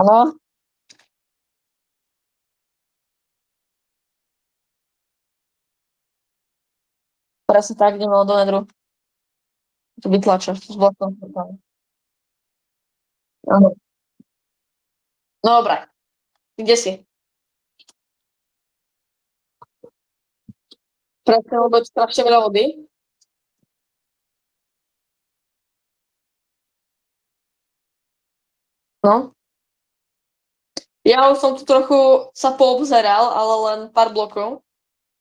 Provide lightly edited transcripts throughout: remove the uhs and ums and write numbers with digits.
Áno, presne tak, ideme do nedru. To vytlača s vlastnou portálom. Áno. No dobré, kde si? Presne, lebo je strašne veľa vody. No. Ja už som tu trochu sa poobzeral, ale len pár blokov.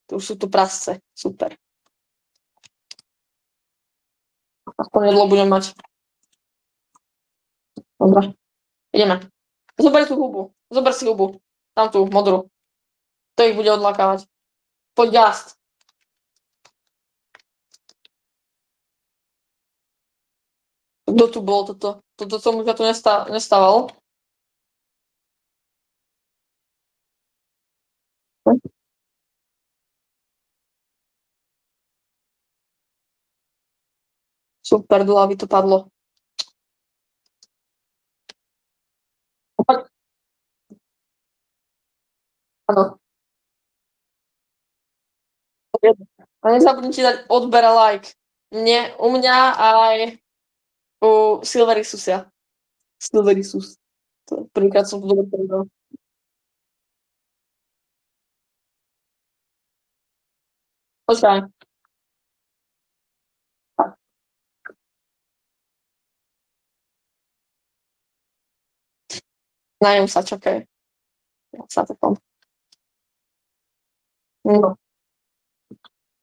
Tu už sú tu prasce. Super. Aspoň jedlo budem mať. Dobre. Ideme. Zober tú hubu. Zober si hubu. Tam tú, modrú. To ich bude odlakávať. Poď gast. Kto tu bol toto? Toto som už ja tu nestával. Super, do hlavy to padlo. Poď. Áno. A nezabudnite dať odber a like. U mňa aj u Silverisusia. Silverisus. Prvýkrát som to dobre povedal. Počkaj. Najem sa, čakaj. Ja sa to tam. No,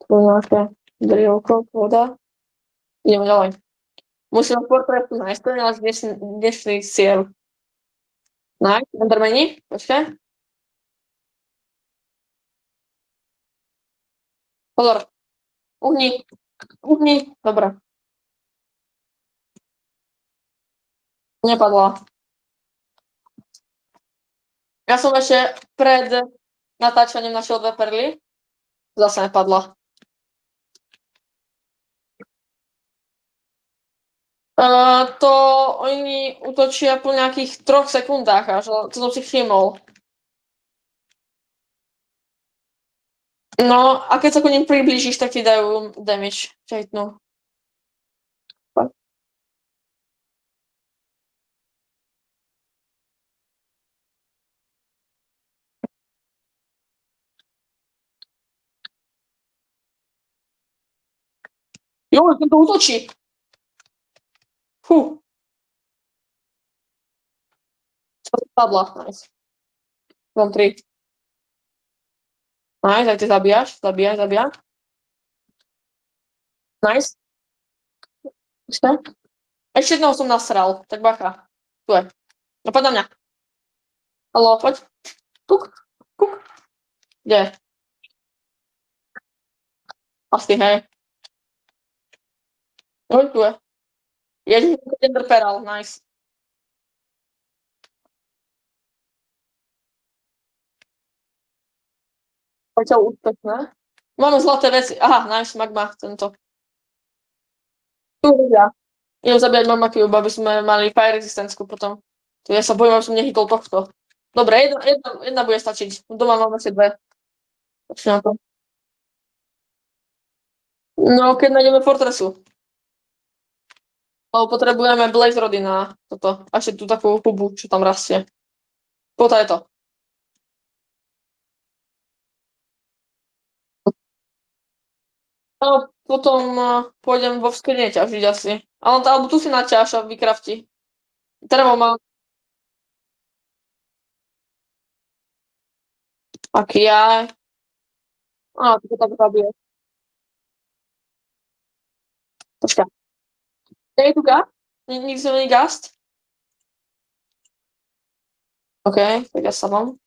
tu nejaké drielko, voda. Ideme ďalej. Musím portrétu nájsť, to je náš dnešný cieľ. Nájsť, Endermani, počkaj. Pozor. Uhni. Uhni. Dobre. Nepadla. Ja som ešte pred natáčaním našiel dve perly. Zase nepadla. To oni útočia po nejakých 3 sekundách až, to som si všimol. No, a keď sa ku nim priblížiš, tak ti dajú damage. Čajtnú. Jo, ten to útočí. Fú. Padla. Nice. Mám 3. Nice, tak ty zabíjaš. Zabíjaš. Nice. Ešte jedného som nasral, tak bacha. Tu je. No poď na mňa. Haló, poď. Kuk. Kde je? Asi, hej. No, tu je. Jediný Ender Pearl, nice. Zatiaľ úspešné. Máme zlaté veci. Aha, nice, magma, tento. Tu vidia. Idem zabíjať Magma Cube, aby sme mali fire resistencku potom. Tu ja sa bojím, aby som nechytol tohto. Dobre, jedna bude stačiť. Doma máme asi 2. Počkaj na to. No, keď nájdeme Fortressu. Lebo potrebujeme Blaze Rody na toto. A ešte tú takú hubu, čo tam rastie. Potom je to. No, potom pôjdem vo skrine ťažiť asi. Alebo tu si naťaž a vykrafti. Drevo mám. Aký ja. Á, to tak zabije. Počkaj. Nie je tu gast? Nikdy som není gast? OK, tak ja sa mám.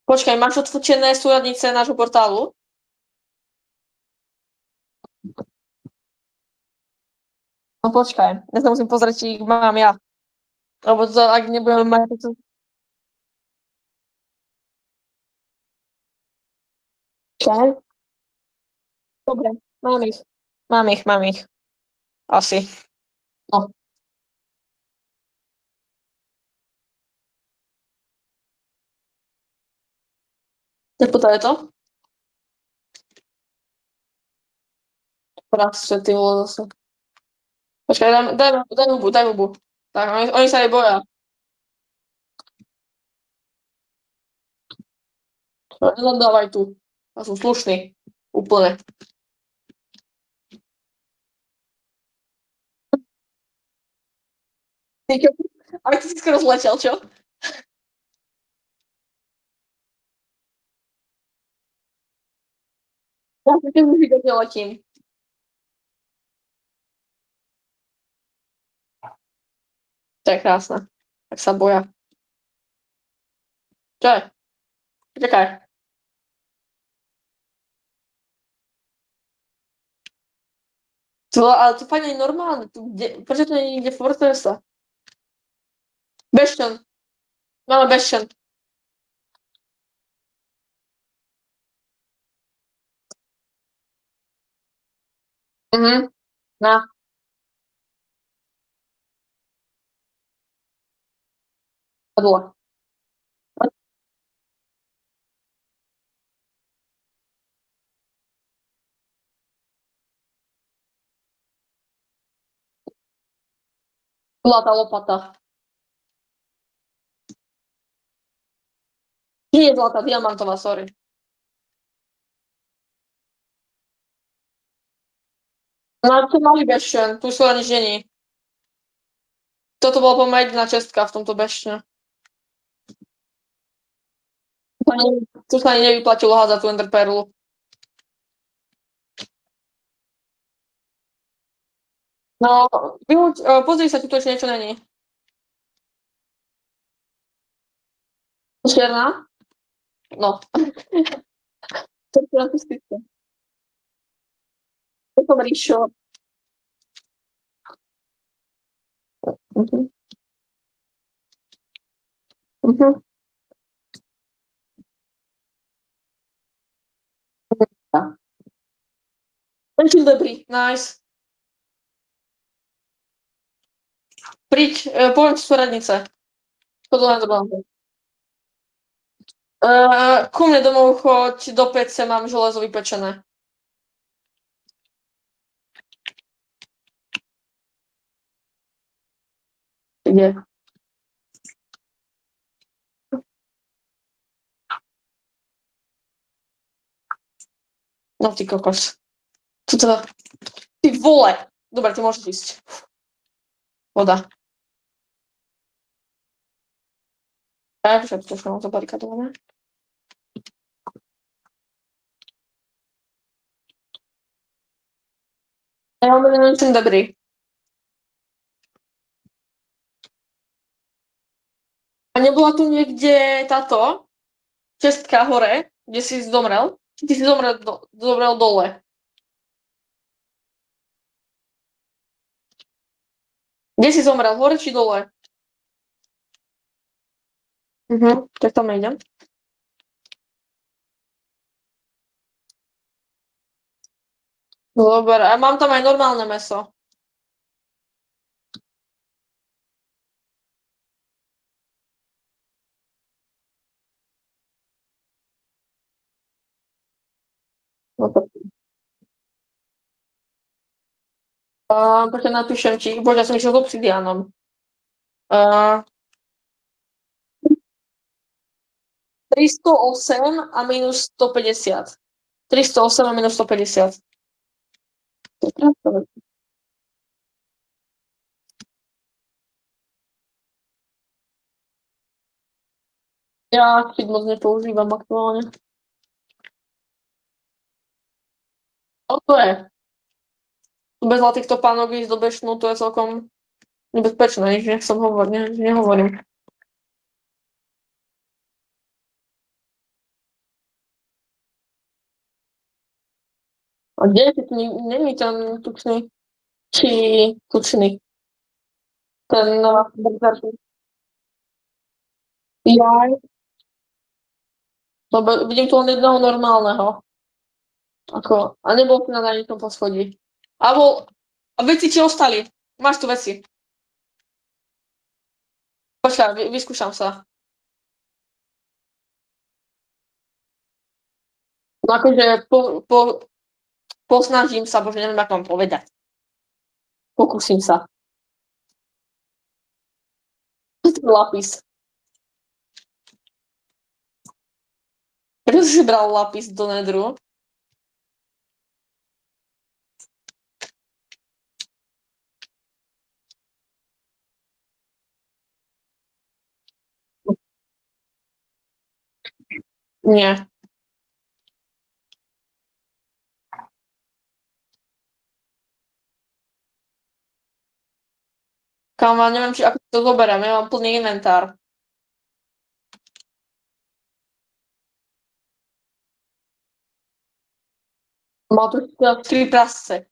Počkaj, máš odfočené súradnice nášho portálu? No počkaj, ja sa musím pozrieť, či ich mám ja. Lebo to, ak nebudeme mať... Počkaj. Dobre, mám ich. Mám ich. Asi. No. Teplota je to? Prasce, ty vole zase. Počkaj, daj hubu. Tak, oni sa jej boja. Nenadávaj tu. Ja som slušný. Úplne. Ty, aj ty si skoro zletel, čo? Ja si keď už letím. To je krásne. Tak sa boja. Čo je? Čakaj. Ale to fakt nie je normálne. Prečo to nie je nikde Fortressa? Bastion. Máme Bastion. Mhm. Na. Padla. Zlatá lopata. Nie je zlatá, diamantová, sorry. No to malý Bastion. Tu skoro nič není. Toto bola pomerne jediná čestka v tomto Bastioне. Tu sa ani nevyplatilo házať tú Enderperlu. No, pozri sa, tu to ešte niečo není. Čierna? No. To je rasistické. To som ríšo. Mhm. Mhm. Ten dobrý, nice. Príď, poviem ti sú radnice. Chodú len do Blanky. Ku mne domov choď, do pece mám železo vypečené. Kde? No ty kokos. Tuto. Ty vole! Dobre, ty môžeš ísť. Voda. Počkaj, trošku mám to barikadované. Ja mám ten dobrý. A nebola tu niekde táto čestka hore, kde si zomrel? Ty si zomrel dole. Kde si zomrel? Hore či dole? Tak tam nejdem. Dobre, a mám tam aj normálne mäso. No to... Počkaj, napíšem ti. Bože, ja som išiel s obsidiánom. 308 a minus 150. 308 a minus 150. To je krásne. Ja cheat moc nepoužívam aktuálne. O to je. Bez zlatých topánok ísť do Bešnu, to je celkom nebezpečné, nič nechcem hovoriť, nehovorím. A kde je není ten tučný? Či tučný? Ten berserker. Jaj. Vidím tu len jedného normálneho. A nebol na ničom poschodí. A veci ti ostali. Máš tu veci. Počkaj, vyskúšam sa. No akože posnažím sa, bože, neviem, ako mám povedať. Pokúsim sa. Lapis. Prečo si bral lapis do nedru? Nie. Kámo, neviem, či ako to zoberiem. Ja mám plný inventár. Má tu 3 prasce.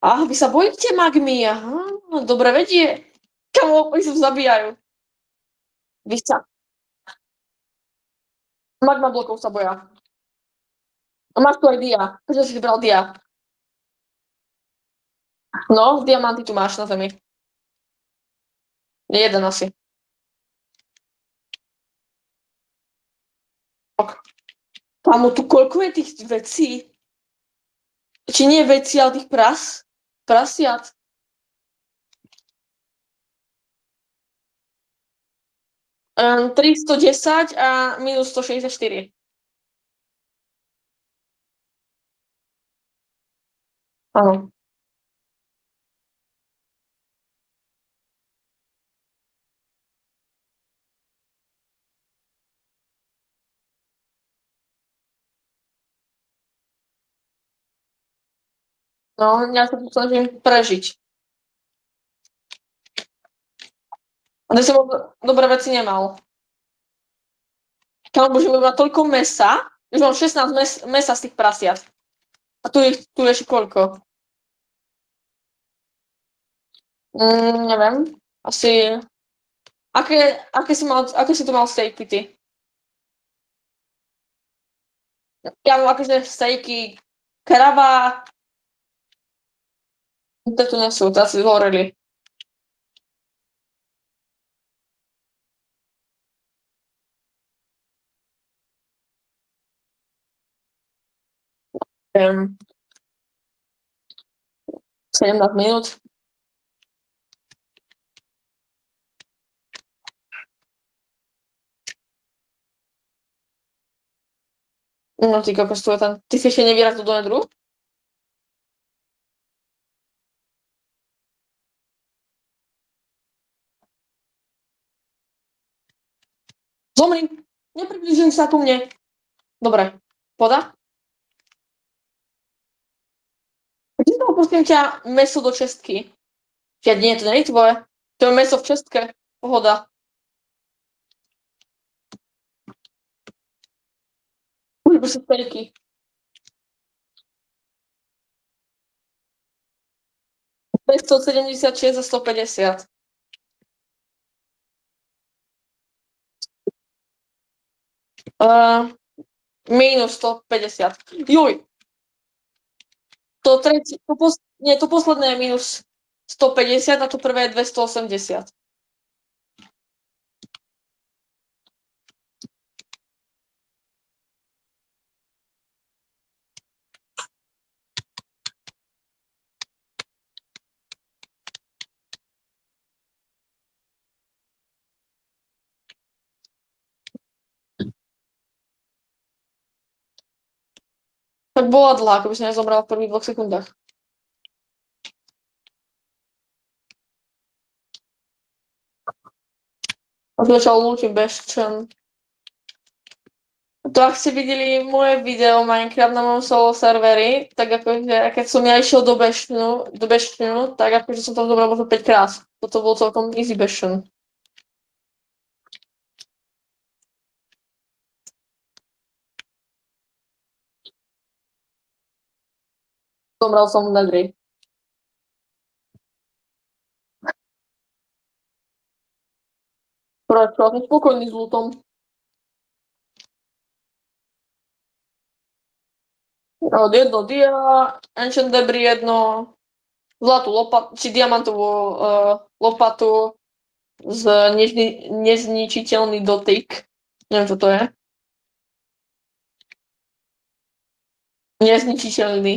Vy sa bojíte magmy? Aha, dobre vedie. Kamo, oni sa zabíjajú. Vy sa... Magma blokov sa boja. A máš tu aj dia. Prečo si vybral dia? No, diamanty tu máš na zemi. Jeden asi. Kámo, tu koľko je tých vecí? Či nie veci, ale tých prasiat. Um, 310 a minus 164. Áno. No, ja sa tu snažím prežiť. A ty som dobré veci nemal. Kámo, že mám toľko mesa, že mám 16 mesa z tých prasiat. A tu je ešte koľko? Neviem. Asi... Aké si tu mal stejky ty? Ja mám akože stejky krava. To tu nie sú, to asi zhoreli. Um, 17 minút. No ty kokos, tu je tam. Ty si ešte nevyrazil do nedru? Zomri! Nepribližuj sa ku mne. Dobre. Poda? Kde to prosím ťa meso do čestky? Ja nie, to nie je tvoje. To je meso v čestke. Pohoda. Už by si stejky. ...576 a 150. Minus 150. Juj! To posledné je minus 150 a to prvé je 280. Tak bola dlhá, keby si nezomrel v prvých 2 sekundách. A začal lúčiť bezčen. To ak ste videli moje video Minecraft na mojom solo serveri, tak akože keď som ja išiel do Bešťanu, tak akože som tam zobral možno 5 krát. Toto bol celkom easy Bešťan. Zomrel som v Nedry. Prečo? Som spokojný s lútom. Jedno dia, Ancient Debris jedno, zlatú lopatu, či diamantovú lopatu z nezničiteľný dotyk Neviem, čo to je. Nezničiteľný.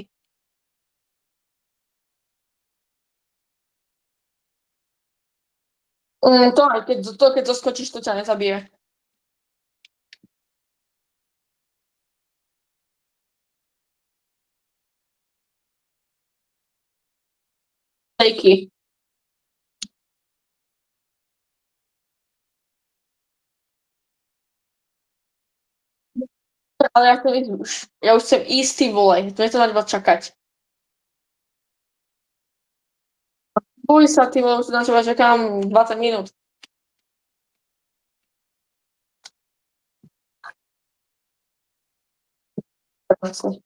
To aj, keď zoskočíš, to ťa nezabije. Stejky. Ale ja chcem ísť už. Ja už chcem ísť, ty vole. To nechcem na teba čakať. Boj sa, ty vole, už na teba čakám 20 minút.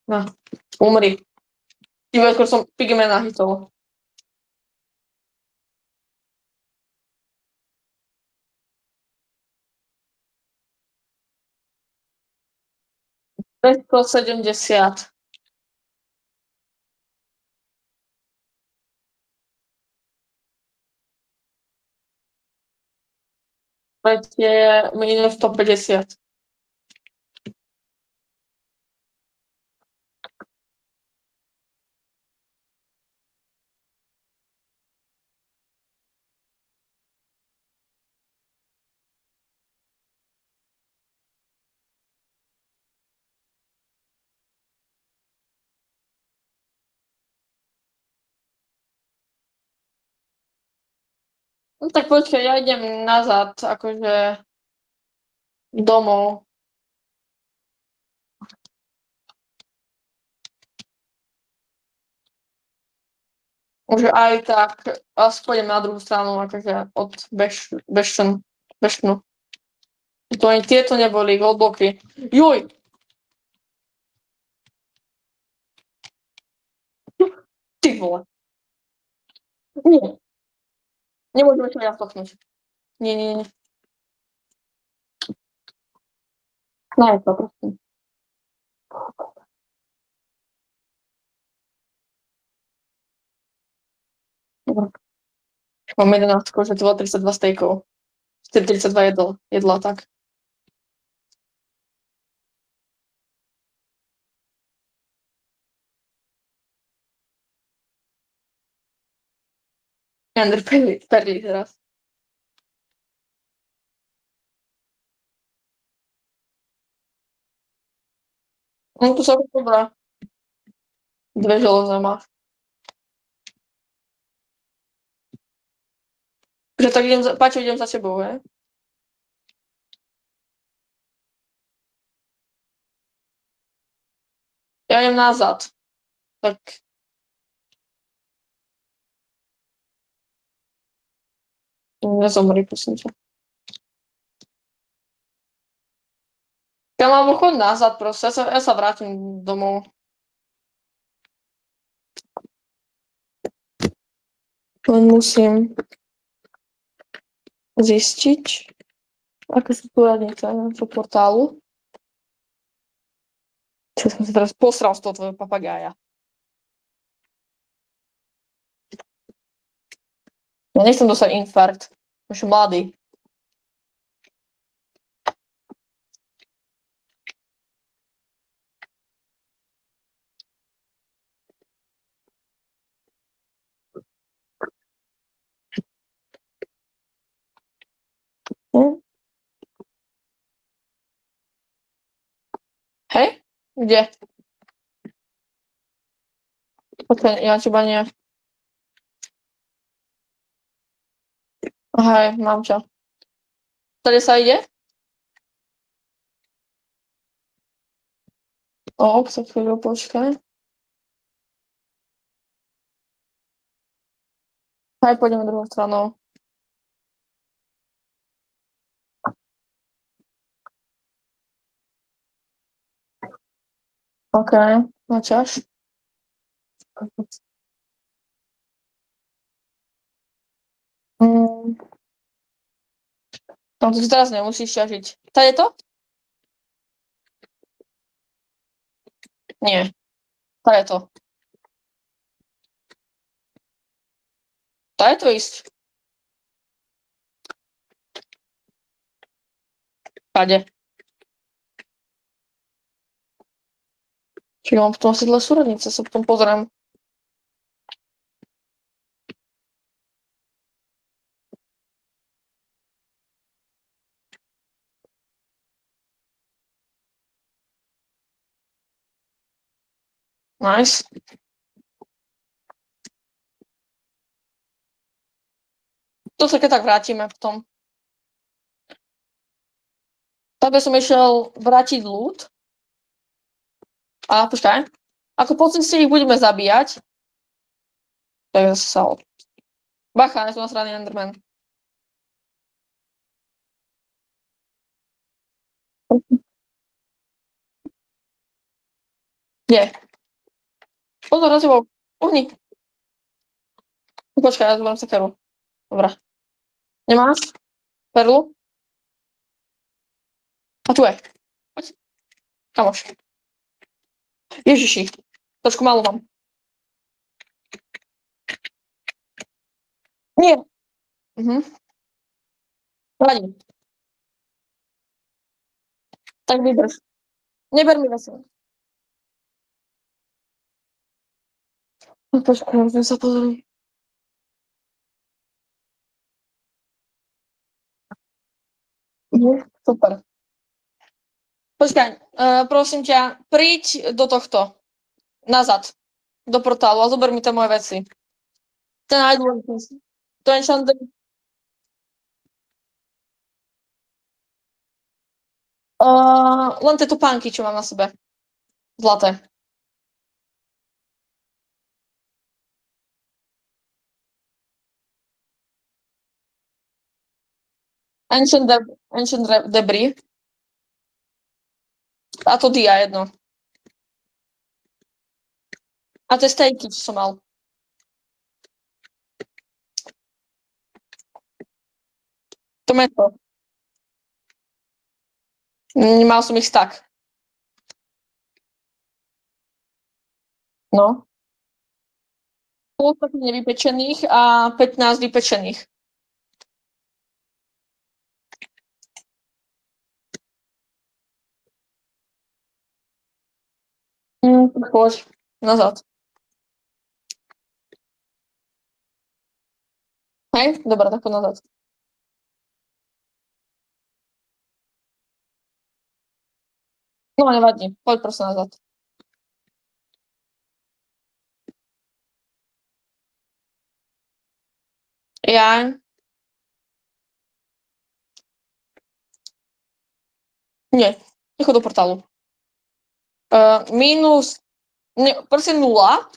No, umri. Ty vole, skôr som pigmena hitol. 570. Tretie minus 150. No tak počkaj, ja idem nazad, akože domov. Už aj tak, asi pôjdem na druhú stranu, akože od Beštnu. To ani tieto neboli hlboké. Juj! Ty vole. Nie, nemôžeme to ja stochnúť. Nie, nie, nie. Nie, to prosím. Dobre. Mám 11, že to bolo 32 stejkov. 32 jedla, tak. Ender Perli teraz. No to sa dobrá. Dve železné máš. Že tak Paťo, idem za tebou, he? Ja idem nazad. Tak nezomri, prosím ťa. Ja mám chod nazad proste, ja sa vrátim domov. Len musím zistiť, aké sú poradnice na portálu. Čo som si teraz posral z toho tvojho papagája. Ja nechcem dostať infarkt. Už mladý. Hm? Hej? Kde? Počkaj, ja teba nie. Hej, mám ťa. Tady sa ide? Sa chvíľu počkaj. Hej, pôjdeme druhou stranou. OK, načaš. Mm. No to si teraz nemusíš ťažiť. Tady je to? Nie. Tady je to. Tady je to ísť. Kade? Čiže mám potom asi dle súradnice, sa potom pozriem. Nice. To sa keď tak vrátime potom. Tak by som išiel vrátiť loot. A počkaj. Ako po ceste ich budeme zabíjať, tak sa... Bacha, ja som na strane Enderman. Nie. Pozor na tebou. Uhni. Počkaj, ja zoberiem sekeru. Dobre. Nemáš? Perlu? A tu je. Poď. Kamoš. Ježiši. Trošku málo mám. Nie. Vadí. Tak vydrž. Neber mi veci. Počkaj, musím sa pozrieť. Super. Počkaj, prosím ťa, príď do tohto. Nazad. Do portálu a zober mi tie moje veci. Ten najdôležitejší. To je enchanted. Len tie topánky, čo mám na sebe. Zlaté. Ancient debris. A to dia jedno. A tie stejky, čo som mal. To meso. Mal som ich tak. No. Pôl nevypečených a 15 vypečených. Poď nazad. Hej? Dobre, tak nazad. No, nevadí. Poď prosím nazad. Ja... Nie. Nechod do portálu. Minus... Prosím 0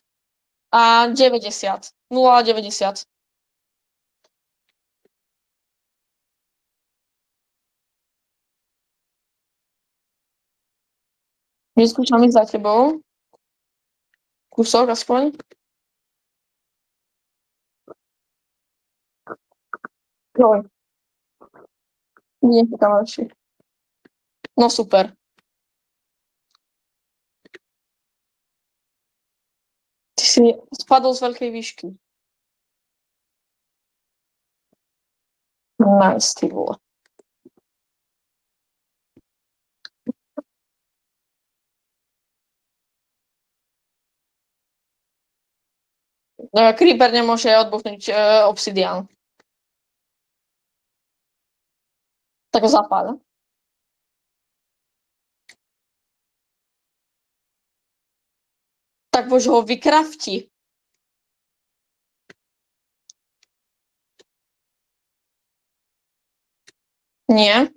a 90. 0 a 90. Vyskúšam ísť za tebou. Kúsok aspoň. Joj. Nie, tam lepšie. No super. Ty si spadol z veľkej výšky. Nice, ty vole. Creeper nemôže odbuchnúť obsidian. Tak ho zapáľ. Tak už ho vykrafti. Nie.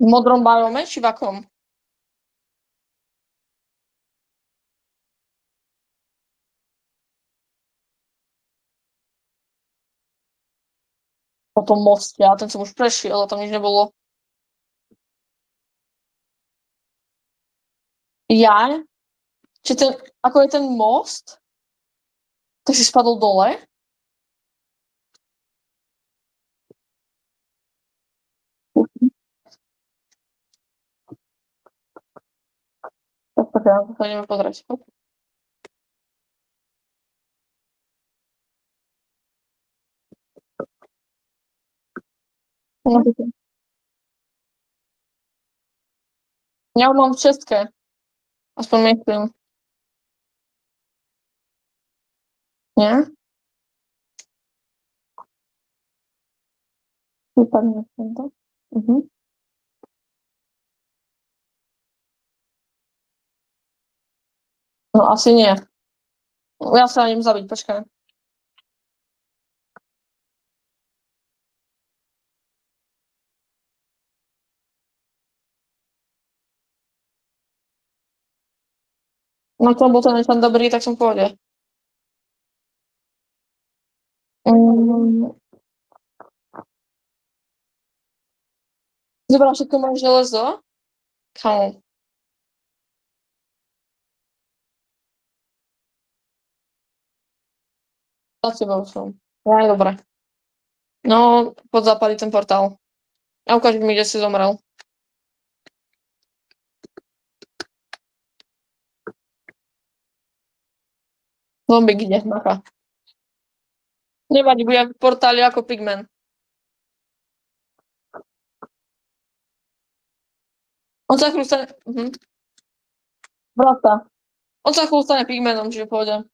V modrom biome či v akom? Po tom moste, a ten som už prešiel, a tam nič nebolo. Ja? Či ten, ako je ten most, tak si spadol dole. Tak ja to ideme pozrieť. No, ja mám v šestke, aspoň myslím. Nie? Vypadne tento. Mhm. No asi nie. Ja sa idem zabiť, počkaj. No to bol ten enchant dobrý, tak som v pohode. Mm, Zobrám všetko moje železo. Kamo, za tebou som. Aj dobre. No, poď zapaliť ten portál. A ukáž mi, kde si zomrel. Zombík ide, macha. Nevadí, bude v portáli ako pigmen. On sa chvíľu stane... Vrata. On sa chvíľu stane pigmenom, čiže pôjde.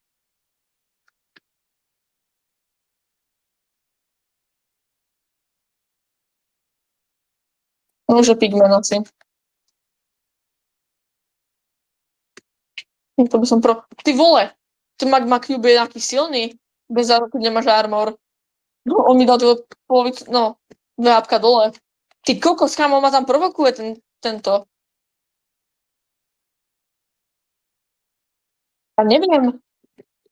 On už je pigmen asi. To by som Ty vole! Ten Magma Cube je nejaký silný. Bez záruky nemáš armor. No, on mi dal polovicu, no, 2 dole. Ty kokos, kámo, ma tam provokuje tento. Ja neviem.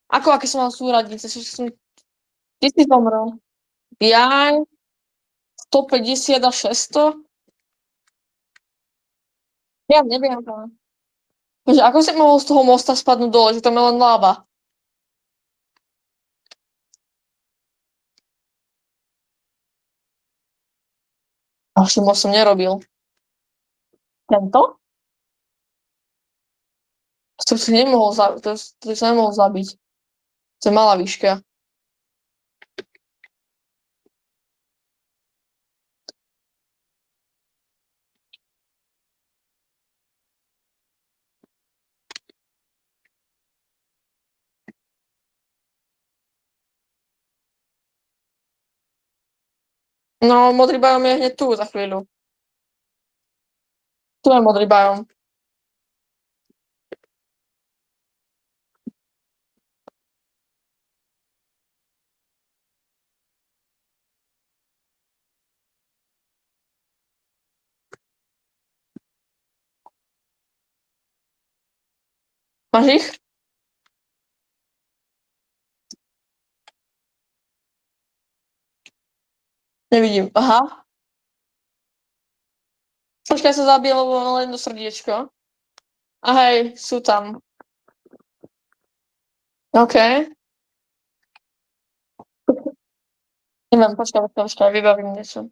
Aké som mal súradnice? Ty si zomrel. Ja 150 a 600? Ja neviem. Takže ako si mohol z toho mosta spadnúť dole, že tam je len láva? Až most som nerobil. Tento? To si nemohol zabiť. To sa nemohol zabiť. To je malá výška. No, modrý bajom je hneď tu za chvíľu. Tu je modrý bajom. Máš ich? Nevidím. Aha. Počkaj, sa zabije, lebo mám len jedno srdiečko. A hej, sú tam. OK. Neviem, počkaj, vybavím niečo.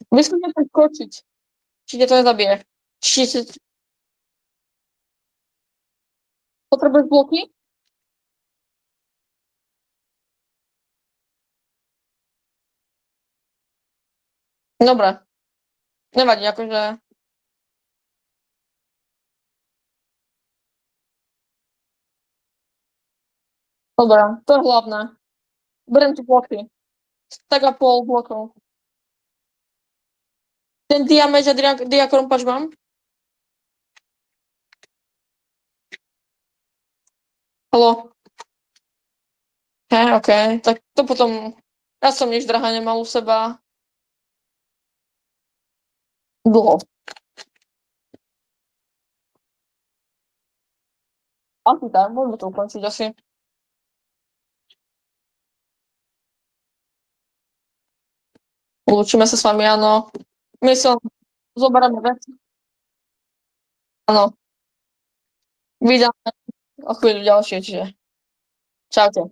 Myslím, že chcem skočiť. Či ťa to nezabije. Potrebuješ bloky? Dobre. Nevadí, akože... Dobre, to je hlavné. Beriem ti bloky. Tak a pol blokov. Ten diameč a diakrompač mám? Haló? Hej, OK. Tak to potom... Ja som nič drahá nemal u seba. Dlho. Asi tak, môžeme to ukončiť asi. Lúčime sa s vami, áno. My sa zoberieme veci. Áno. Vydáme o chvíľu ďalšie, čiže čaute.